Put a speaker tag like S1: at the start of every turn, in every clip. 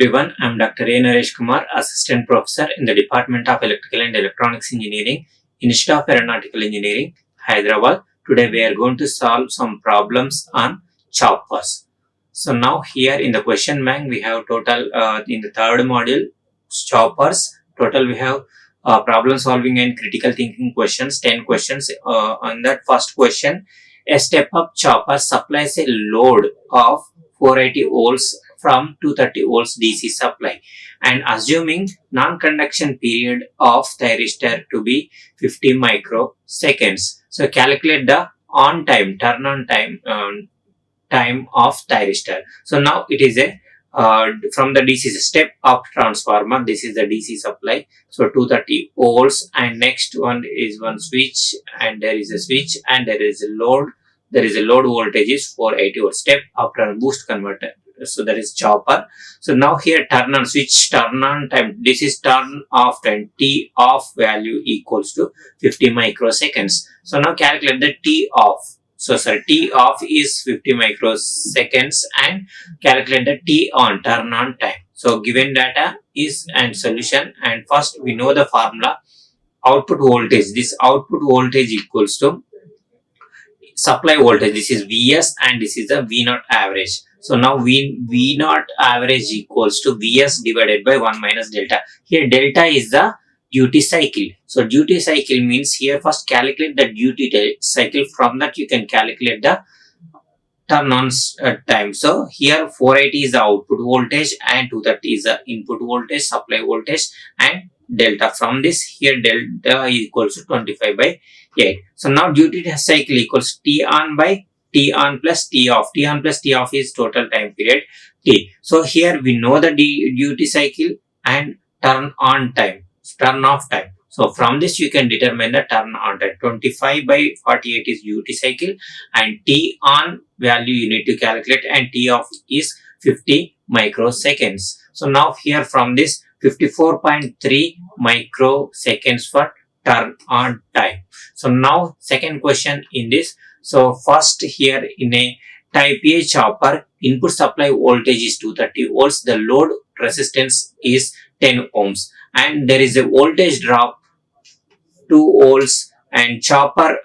S1: everyone, I am Dr. Naresh Kumar, Assistant Professor in the Department of Electrical and Electronics Engineering, Institute of Aeronautical Engineering, Hyderabad. Today we are going to solve some problems on choppers. So now here in the question bank we have total in the third module choppers. Total we have problem solving and critical thinking questions, 10 questions. On that first question, a step-up chopper supplies a load of 480 volts from 230 volts DC supply, and assuming non-conduction period of thyristor to be 50 microseconds. So calculate the on time, turn on time, time of thyristor. So now it is a from the DC step up transformer. This is the DC supply. So 230 volts, and next one is one switch, and there is a switch, and there is a load. There is a load voltage is 480 volts. Step up and boost converter. So that is chopper. So now here turn on switch, turn on time. This is turn off time. T off value equals to 50 microseconds. So now calculate the T off. So sorry, T off is 50 microseconds, and calculate the T on, turn on time. So given data is and solution, and first we know the formula. Output voltage. This output voltage equals to supply voltage. This is Vs and this is the V0 average. So now V0 average equals to Vs divided by 1 minus delta. Here delta is the duty cycle. So duty cycle means here first calculate the duty cycle. From that you can calculate the turn on time. So here 480 is the output voltage and 230 is the input voltage, supply voltage, and delta. From this here delta equals to 25 by 8. So now duty cycle equals T on by T on plus T off. T on plus T off is total time period T. So here we know the duty cycle and turn on time, turn off time. So from this you can determine the turn on time. 25 by 48 is duty cycle, and T on value you need to calculate, and T off is 50 microseconds. So now here from this 54.3 microseconds for turn on time. So now second question in this. So first here in a type A chopper, input supply voltage is 230 volts. The load resistance is 10 ohms, and there is a voltage drop 2 volts, and chopper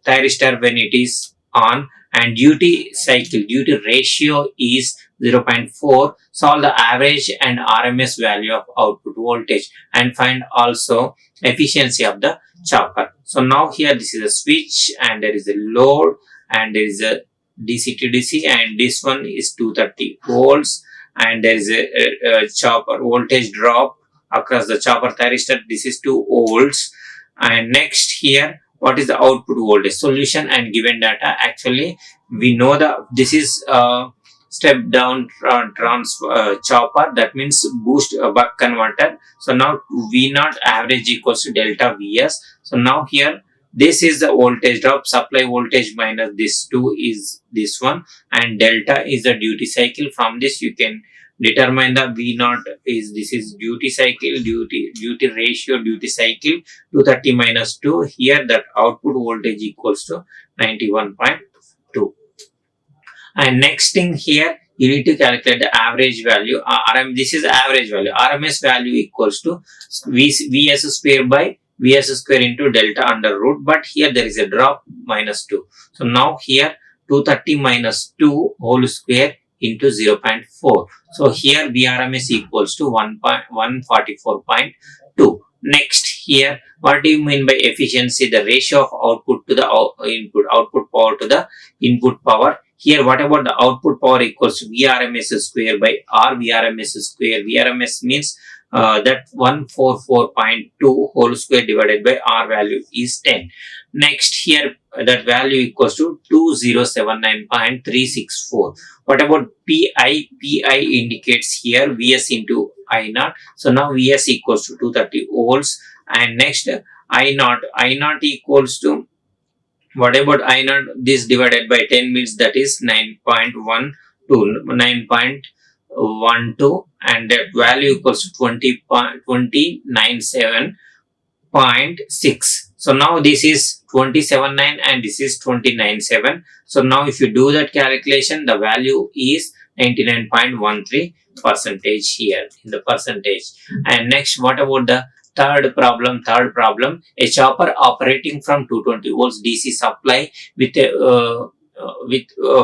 S1: thyristor when it is on, and duty cycle, duty ratio is 0.4. Solve the average and RMS value of output voltage and find also efficiency of the chopper. So now here this is a switch, and there is a load, and there is a DC to DC, and this one is 230 volts, and there is a chopper voltage drop across the chopper thyristor. This is 2 volts. And next here, what is the output voltage? Solution and given data. Actually we know the this is step down chopper, that means boost buck converter. So now V0 average equals to delta Vs. So now here this is the voltage drop, supply voltage minus this 2 is this one, and delta is the duty cycle. From this you can determine the V0 is, this is duty cycle, duty ratio, duty cycle, 230 minus 2. Here that output voltage equals to 91.2. And next thing here, you need to calculate the average value. This is average value. RMS value equals to Vs square by Vs square into delta under root. But here there is a drop minus 2. So now here 230 minus 2 whole square into 0.4. So here VRMS equals to 144.2. Next here, what do you mean by efficiency? The ratio of output to the input, output power to the input power. Here, what about the output power equals to VRMS square by R VRMS square. VRMS means that 144.2 whole square divided by R value is 10. Next here, that value equals to 2079.364. What about PI? PI indicates here Vs into I0. So now Vs equals to 230 volts. And next I0. I0 equals to, what about I0? This divided by 10 means that is 9.12, and that value equals to 20.97.6. So now this is 27.9 and this is 29.7. So now if you do that calculation, the value is 99.13 percentage here in the percentage. And next, what about the third problem, a chopper operating from 220 volts DC supply with a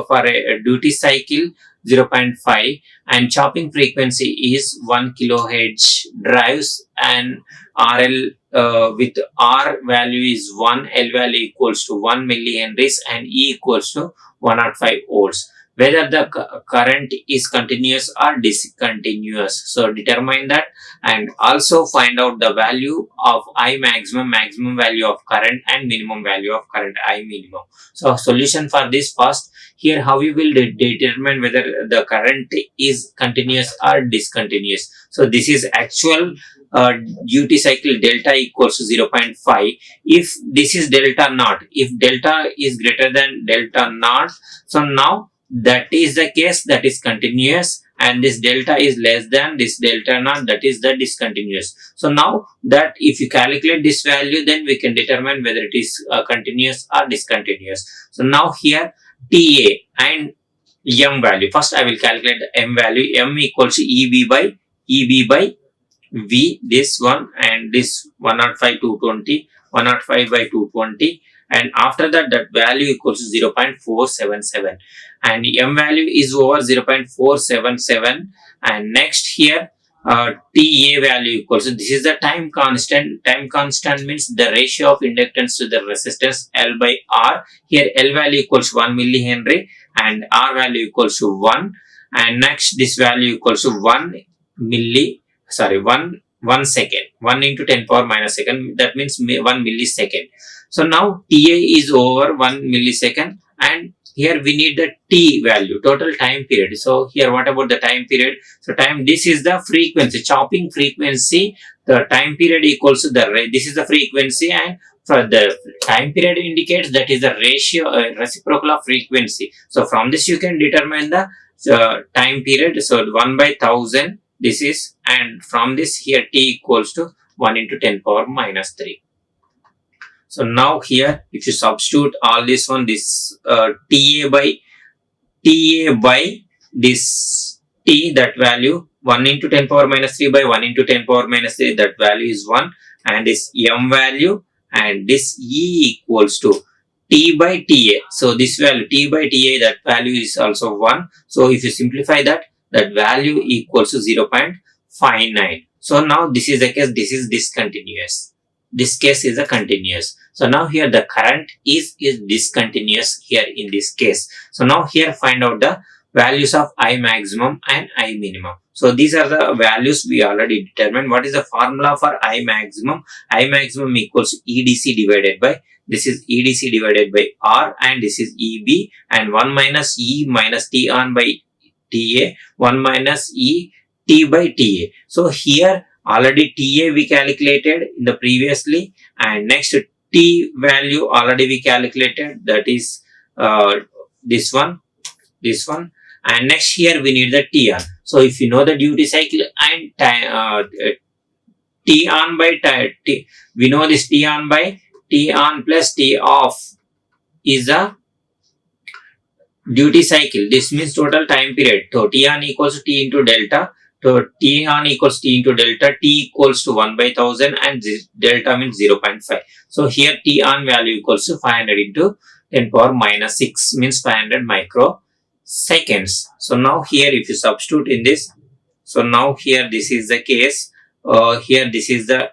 S1: for a duty cycle 0.5 and chopping frequency is 1 kilohertz, drives and RL with R value is 1, L value equals to 1 millihenries and E equals to 105 volts. Whether the current is continuous or discontinuous. So determine that and also find out the value of I maximum value of current and minimum value of current I minimum. So solution for this first, here how you will determine whether the current is continuous or discontinuous. So this is actual duty cycle delta equals to 0.5. If this is delta naught, if delta is greater than delta naught, so now that is the case, that is continuous, and this delta is less than this delta naught, that is the discontinuous. So now that if you calculate this value, then we can determine whether it is continuous or discontinuous. So now here TA and M value, first I will calculate the M value. M equals to EB by V, this one, and this 105 220, 105 by 220, and after that value equals to 0.477 and M value is over 0.477. and next here TA value equals to, this is the time constant. Time constant means the ratio of inductance to the resistance L by R. Here L value equals 1 millihenry and R value equals to 1, and next this value equals to 1 second, 1 into 10 power minus second, that means 1 millisecond. So now TA is over 1 millisecond, and here we need the T value, total time period. So here what about the time period? So time, this is the frequency, chopping frequency, the time period equals to the this is the frequency, and for the time period indicates that is the ratio reciprocal of frequency. So from this you can determine the time period. So 1 by 1000 this is, and from this here T equals to 1 into 10 power minus 3. So now here if you substitute all this one, this TA by this T, that value 1 into 10 power minus 3 by 1 into 10 power minus 3, that value is 1, and this M value and this E equals to T by TA. So this value T by TA, that value is also 1. So if you simplify that value equals to 0.59. So now this is the case, this is discontinuous. This case is a continuous. So now here the current is discontinuous here in this case. So now here find out the values of I maximum and I minimum. So these are the values we already determined. What is the formula for I maximum? I maximum equals EDC divided by, this is EDC divided by R, and this is EB, and 1 minus E minus T on by TA, 1 minus E T by TA. So here already TA we calculated in the previously, and next T value already we calculated, that is this one, and next here we need the T on. So if you know the duty cycle and time, T on by T, we know this T on by T on plus T off is a duty cycle. This means total time period. So T on equals to T into delta. So T on equals T into delta. T equals to 1 by 1000 and delta means 0.5. So here T on value equals to 500 into 10 power minus 6 means 500 microseconds. So now here if you substitute in this, so now here this is the case. Here this is the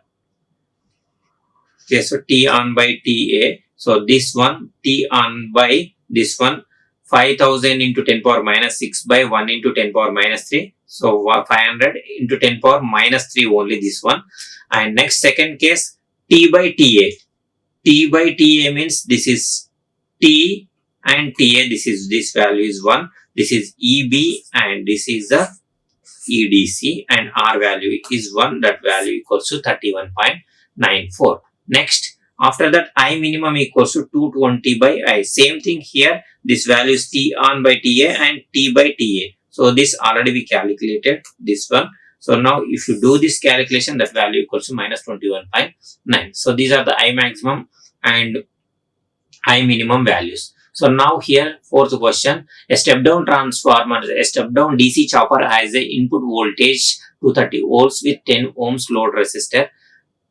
S1: case. So T on by TA. So this one T on by this one, 5000 into 10 power minus 6 by 1 into 10 power minus 3. So 500 into 10 power minus 3 only this one. And next second case T by TA. T by TA means this is T and TA, this value is 1. This is EB and this is the EDC, and R value is 1, that value equals to 31.94. Next, after that I minimum equals to 220 by I. Same thing here, this value is T on by TA and T by TA. So this already we calculated this one. So now if you do this calculation, that value equals to minus 21.9. So these are the I maximum and I minimum values. So now here fourth question, a step down transformer, a step down DC chopper has a input voltage 230 volts with 10 ohms load resistor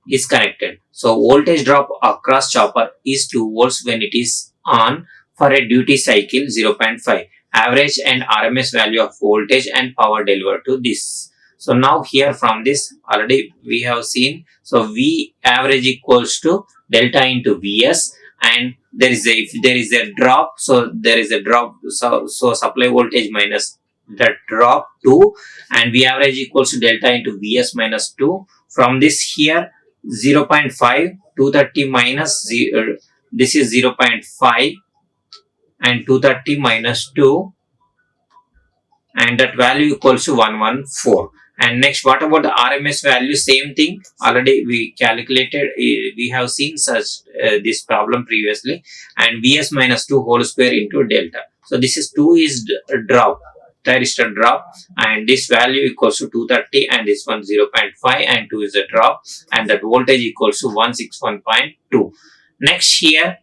S1: is connected. So voltage drop across chopper is 2 volts when it is on for a duty cycle 0.5. Average and RMS value of voltage and power delivered to this. So now here from this already we have seen. So V average equals to delta into Vs, and if there is a drop, so there is a drop, so supply voltage minus that drop 2, and V average equals to delta into Vs minus 2. From this here 0.5, 230 minus 0, this is 0.5 and 230 minus 2, and that value equals to 114. And next, what about the RMS value? Same thing, already we calculated, we have seen such this problem previously, and Vs minus 2 whole square into delta. So this is 2 is drop, thyristor drop, and this value equals to 230, and this one 0.5 and 2 is a drop, and that voltage equals to 161.2. Next here,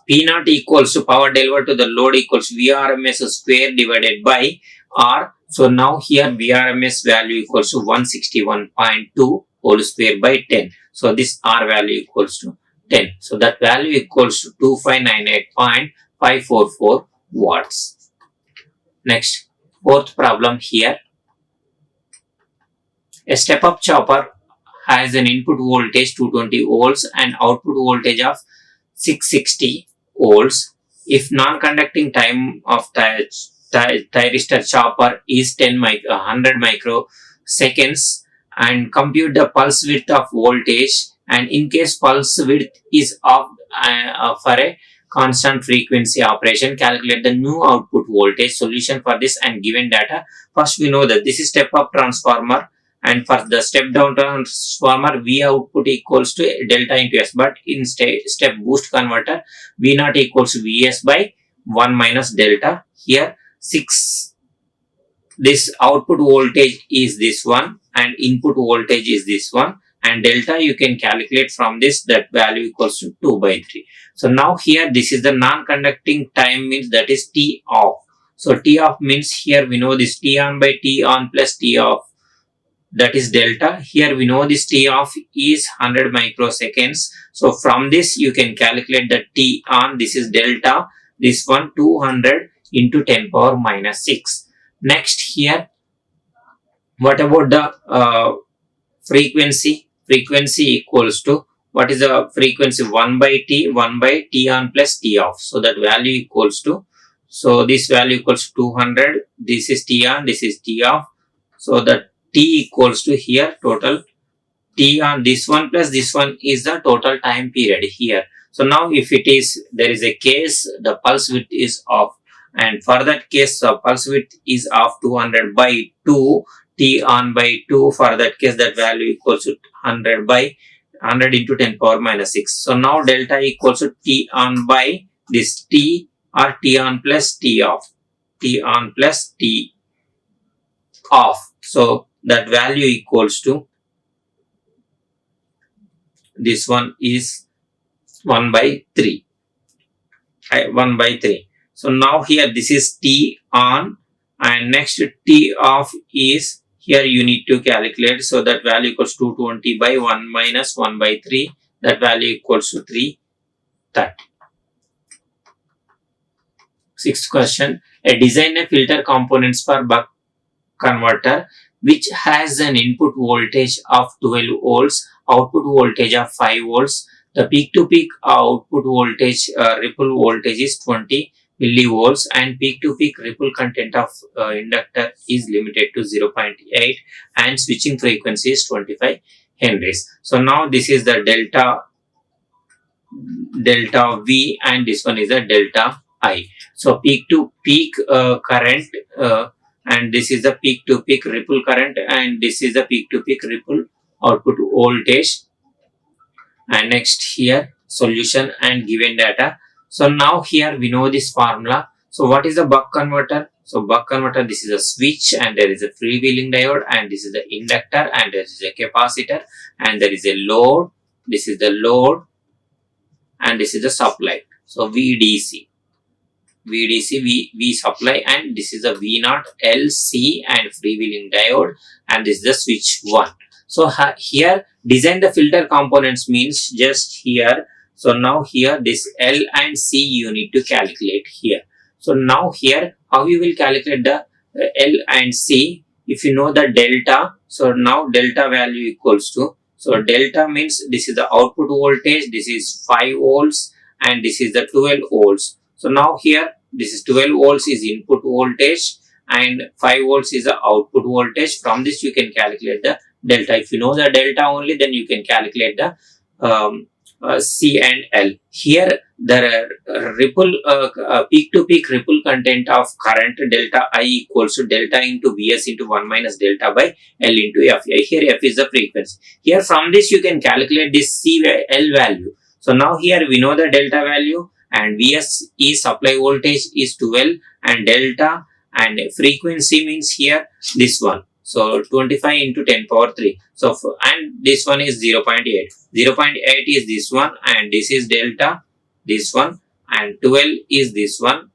S1: P naught equals to power delivered to the load equals Vrms square divided by R. So now here Vrms value equals to 161.2 whole square by 10. So this R value equals to 10. So that value equals to 2598.544 watts. Next, fourth problem here. A step-up chopper has an input voltage 220 volts and output voltage of 660 volts. If non-conducting time of thyristor chopper is 100 microseconds, and compute the pulse width of voltage, and in case pulse width is off for a constant frequency operation, calculate the new output voltage. Solution for this and given data. First we know that this is step up transformer, and for the step down transformer V output equals to delta into S, but in step boost converter V naught equals to Vs by 1 minus delta. Here 6, this output voltage is this one and input voltage is this one, and delta you can calculate from this, that value equals to 2 by 3. So now here this is the non-conducting time, means that is T off. So T off means here we know this T on by T on plus T off, that is delta. Here we know this T off is 100 microseconds. So from this you can calculate the T on, this is delta, this one 200 into 10 power minus 6. Next here, what about the frequency? Frequency equals to, what is the frequency? 1 by T on plus T off. So that value equals to, so this value equals to 200, this is T on, this is T off. So that T equals to here total T on this one plus this one is the total time period here. So now if it is, there is a case the pulse width is off, and for that case pulse width is off 200 by 2, T on by 2, for that case that value equals to 100 by 100 into 10 power minus 6. So now delta equals to T on by this T, or T on plus T off, T on plus T off. So that value equals to, this one is 1 by 3, 1 by 3. So now here this is T on, and next T off is, here you need to calculate. So that value equals to 220 by 1 minus 1 by 3, that value equals to 330. Sixth question, a design a filter components for buck converter which has an input voltage of 12 volts, output voltage of 5 volts. The peak to peak output voltage ripple voltage is 20 millivolts, and peak to peak ripple content of inductor is limited to 0.8, and switching frequency is 25 henries. So now this is the delta V, and this one is a delta I. So peak to peak current, and this is the peak to peak ripple current, and this is the peak to peak ripple output voltage. And next here solution and given data. So now here we know this formula. So what is the buck converter? So buck converter, this is a switch, and there is a freewheeling diode, and this is the inductor, and there is a capacitor, and there is a load, this is the load, and this is the supply. So VDC. VDC, V supply, and this is a V0, L, C, and freewheeling diode, and this is the switch 1. So here design the filter components means just here. So now here this L and C you need to calculate here. So now here how you will calculate the L and C? If you know the delta, so now delta value equals to, so delta means this is the output voltage, this is 5 volts, and this is the 12 volts. So now here this is 12 volts is input voltage and 5 volts is the output voltage. From this you can calculate the delta. If you know the delta only, then you can calculate the C and L. Here the ripple peak to peak ripple content of current delta I equals to delta into Vs into 1 minus delta by L into F. Here F is the frequency. Here from this you can calculate this C L value. So now here we know the delta value, and Vs is supply voltage is 12, and delta and frequency means here this one. So 25 into 10 power 3. So and this one is 0.8. 0.8 is this one, and this is delta, this one, and 12 is this one.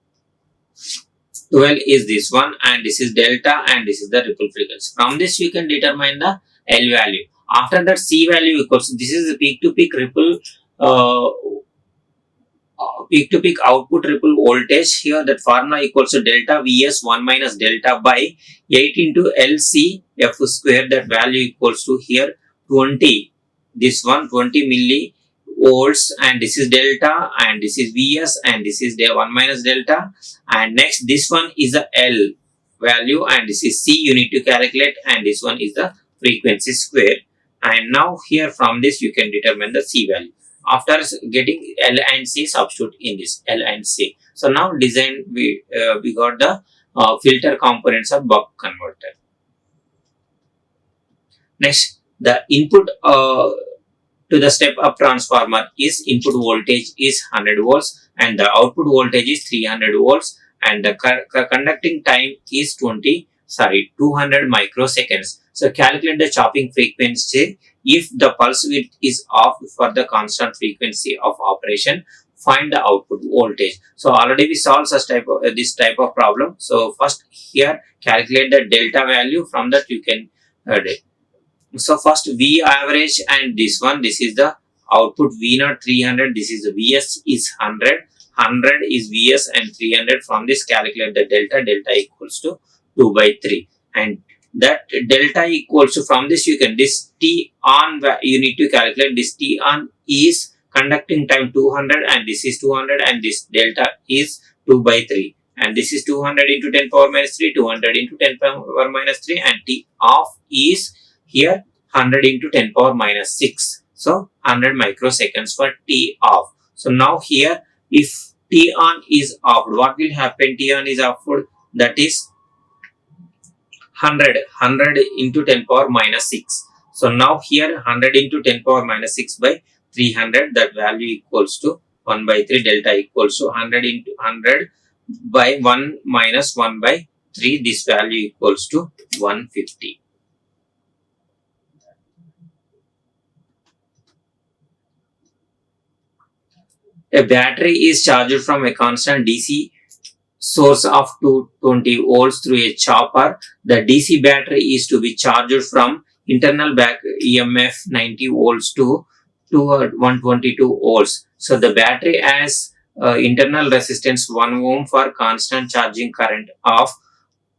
S1: 12 is this one, and this is delta, and this is the ripple frequency. From this you can determine the L value. After that C value equals, this is the peak to peak ripple peak to peak output ripple voltage. Here that formula equals to delta Vs 1 minus delta by 8 into LC F square. That value equals to here 20. This one 20 millivolts, and this is delta, and this is Vs, and this is 1 minus delta. And next this one is the L value, and this is C you need to calculate, and this one is the frequency square. And now here from this you can determine the C value. After getting L and C, substitute in this L and C. So now design we got the filter components of buck converter. Next, the input to the step up transformer is input voltage is 100 volts and the output voltage is 300 volts, and the conducting time is 200 microseconds. So calculate the chopping frequency. If the pulse width is off for the constant frequency of operation, find the output voltage. So already we solved such type of this type of problem. So first here calculate the delta value. From that you can so first V average, and this one, this is the output V0 300, this is the Vs is 100 is Vs, and 300. From this calculate the delta equals to 2 by 3, and that delta equals to, from this you can, this T on you need to calculate. This T on is conducting time 200, and this is 200, and this delta is 2 by 3, and this is 200 into 10 power minus 3, 200 into 10 power minus 3, and T off is here 100 into 10 power minus 6. So 100 microseconds for T off. So now here if T on is off, what will happen? T on is off, that is 100 into 10 power minus 6. So now here 100 into 10 power minus 6 by 300, that value equals to 1 by 3, delta equals to 100 into 100 by 1 minus 1 by 3, this value equals to 150. A battery is charged from a constant DC source of 220 volts through a chopper. The DC battery is to be charged from internal back EMF 90 volts to 122 volts. So the battery has internal resistance 1 ohm for constant charging current of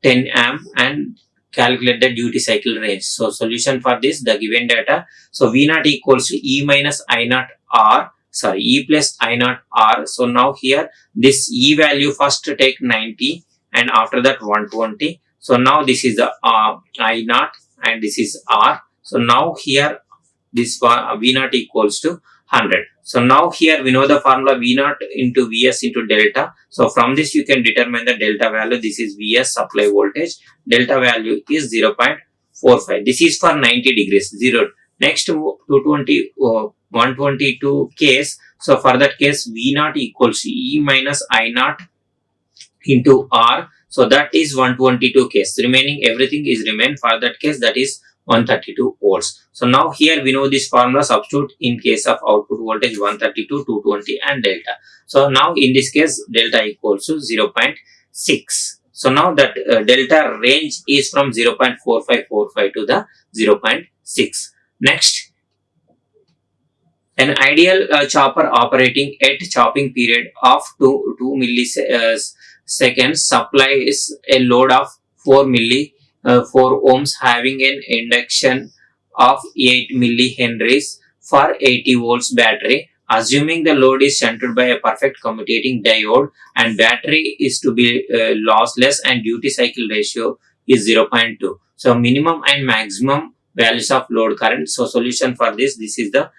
S1: 10 amp and calculate the duty cycle range. So solution for this, the given data. So V0 equals to E minus I0 R. Sorry, E plus I0 R. So now here this E value first take 90 and after that 120. So now this is the I0 and this is R. So now here this V0 equals to 100. So now here we know the formula V0 into Vs into delta. So from this you can determine the delta value. This is Vs supply voltage. Delta value is 0.45. This is for 90 degrees, 0. Next 220 122 case. So for that case V0 equals to E minus I0 into R. So that is 122 case. Remaining everything is remain for that case, that is 132 volts. So now here we know this formula, substitute in case of output voltage 132, 220 and delta. So now in this case delta equals to 0.6. So now that delta range is from 0.4545 to the 0.6. Next, an ideal chopper operating at chopping period of 2 milliseconds supplies a load of 4 ohms having an induction of 8 millihenries for 80 volts battery. Assuming the load is shunted by a perfect commutating diode and battery is to be lossless and duty cycle ratio is 0.2. So minimum and maximum values of load current. So solution for this is the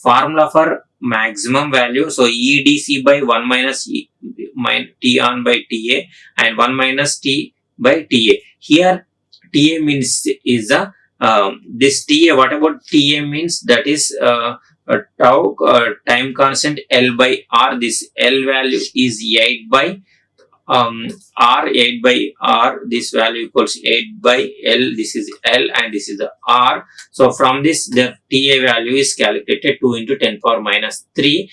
S1: formula for maximum value. So EDC by 1 minus T on by TA and 1 minus T by TA. Here TA means is a this TA. What about TA means? That is tau time constant L by R. This L value is 8 by R, 8 by R. This value equals 8 by L. This is L and this is the R. So from this the TA value is calculated 2 into 10 power minus 3.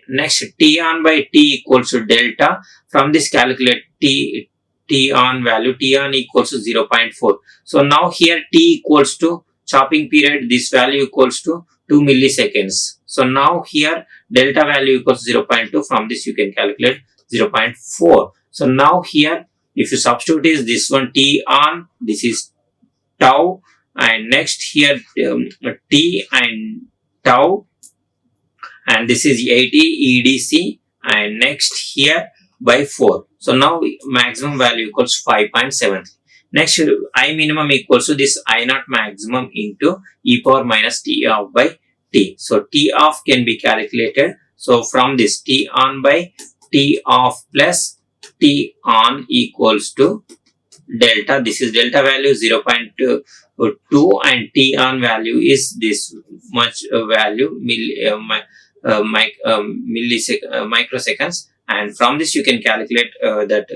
S1: Next, T on by T equals to delta. From this calculate T on value. T on equals to 0.4. So now here T equals to chopping period. This value equals to 2 milliseconds. So now here delta value equals 0.2. From this you can calculate 0.4. So now here if you substitute is this one T on, this is tau, and next here T and tau, and this is 80 EDC, and next here by 4. So now maximum value equals 5.7. Next, I minimum equals to this I naught maximum into e power minus T off by T. So T off can be calculated. So from this T on by T off plus T on equals to delta. This is delta value 0.2 and T on value is this much value microseconds, and from this you can calculate that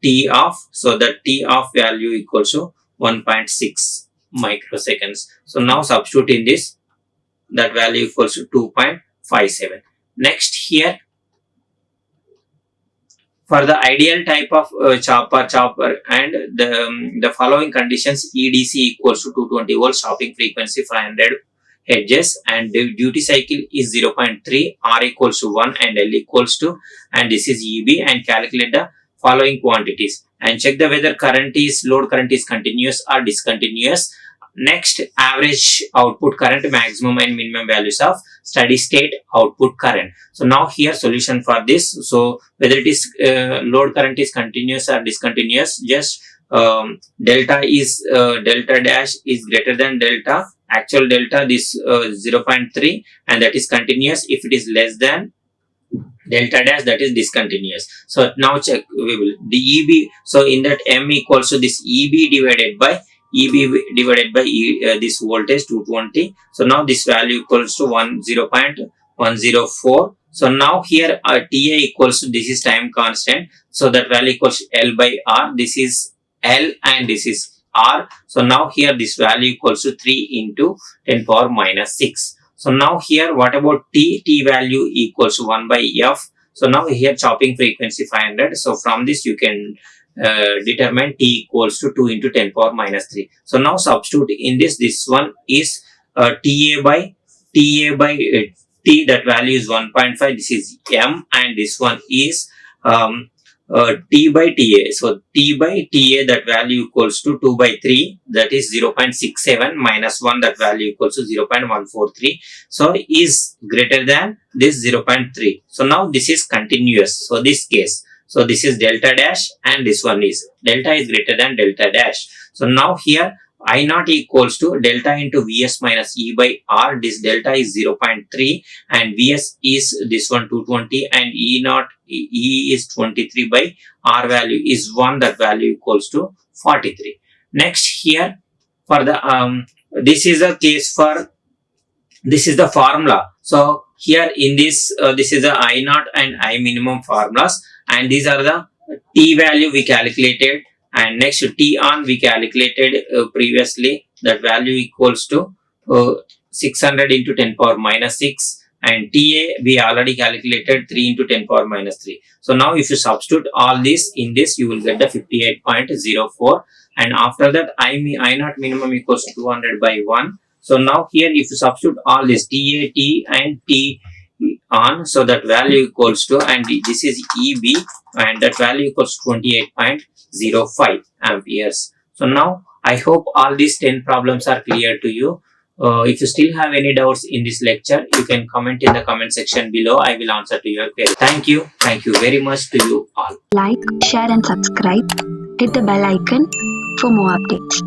S1: T off. So the T off value equals to 1.6 microseconds. So now substitute in this, that value equals to 2.57. Next here, for the ideal type of chopper and the following conditions, EDC equals to 220 volts, chopping frequency 500 hertz, and the duty cycle is 0.3, R equals to 1 and L equals to, and this is EB, and calculate the following quantities and check the whether load current is continuous or discontinuous. Next, average output current, maximum and minimum values of steady state output current. So now here solution for this. So whether it is load current is continuous or discontinuous, just delta dash is greater than delta, actual delta this 0.3, and that is continuous. If it is less than delta dash, that is discontinuous. So now check the EB. So in that M equals to this EB divided by this voltage 220. So now this value equals to 0.104. So now here TA equals to, this is time constant, so that value equals L by R. This is L and this is R. So now here this value equals to 3 into 10 power minus 6. So now here what about T? T value equals to 1 by F. So now here chopping frequency 500. So from this you can determine T equals to 2 into 10 power minus 3. So now substitute in this one is TA by T, that value is 1.5. This is M, and this one is T by TA. So T by TA, that value equals to 2 by 3, that is 0.67 minus 1, that value equals to 0.143. So is greater than this 0.3. So now this is continuous. So this case, so this is delta dash and this one is delta is greater than delta dash. So now here I naught equals to delta into Vs minus E by R. This delta is 0.3 and Vs is this one 220 and E is 23 by R value is 1, that value equals to 43. Next here for the this is a case for, this is the formula. So here in this this is the I naught and I minimum formulas, and these are the T value we calculated, and next T on we calculated previously, that value equals to 600 into 10 power minus 6, and TA we already calculated 3 into 10 power minus 3. So now if you substitute all this in this, you will get the 58.04, and after that I naught minimum equals to 200 by 1. So now here if you substitute all this TA, T and T on, so that value equals to, and this is EB, and that value equals 28.05 amperes. So now I hope all these 10 problems are clear to you. If you still have any doubts in this lecture, you can comment in the comment section below. I will answer to your query. Thank you. Thank you very much to you all.
S2: Like, share and subscribe. Hit the bell icon for more updates.